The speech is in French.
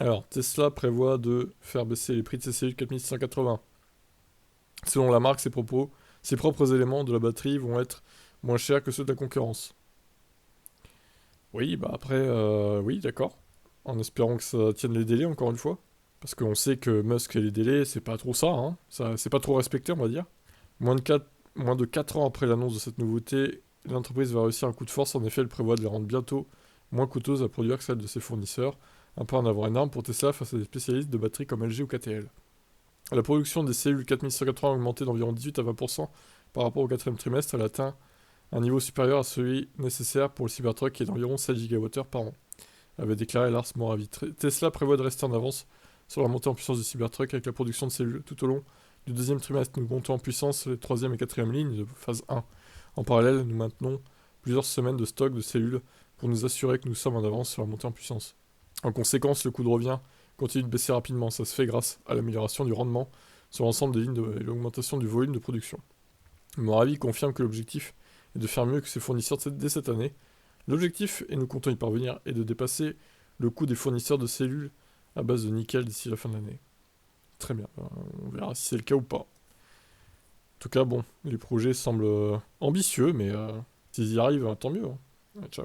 Alors, Tesla prévoit de faire baisser les prix de ses cellules 4680. Selon la marque, ses propres éléments de la batterie vont être moins chers que ceux de la concurrence. Oui, bah après, oui, d'accord. En espérant que ça tienne les délais, encore une fois. Parce qu'on sait que Musk et les délais, c'est pas trop ça, hein. Ça, c'est pas trop respecté, on va dire. Moins de 4 ans après l'annonce de cette nouveauté, l'entreprise va réussir un coup de force. En effet, elle prévoit de les rendre bientôt moins coûteuses à produire que celles de ses fournisseurs. Un pas en avant énorme pour Tesla face à des spécialistes de batteries comme LG ou KTL. La production des cellules 4180 a augmenté d'environ 18 à 20% par rapport au quatrième trimestre. Elle atteint un niveau supérieur à celui nécessaire pour le Cybertruck qui est d'environ 7 gigawattheures par an, avait déclaré Lars Moravi. Tesla prévoit de rester en avance sur la montée en puissance du Cybertruck avec la production de cellules tout au long du deuxième trimestre. Nous montons en puissance sur les troisième et quatrième lignes de phase 1. En parallèle, nous maintenons plusieurs semaines de stock de cellules pour nous assurer que nous sommes en avance sur la montée en puissance. En conséquence, le coût de revient continue de baisser rapidement. Ça se fait grâce à l'amélioration du rendement sur l'ensemble des lignes et l'augmentation du volume de production. Moravi confirme que l'objectif est de faire mieux que ses fournisseurs dès cette année. L'objectif, et nous comptons y parvenir, est de dépasser le coût des fournisseurs de cellules à base de nickel d'ici la fin de l'année. Très bien, on verra si c'est le cas ou pas. En tout cas, bon, les projets semblent ambitieux, mais s'ils y arrivent, tant mieux, hein. Ouais, ciao.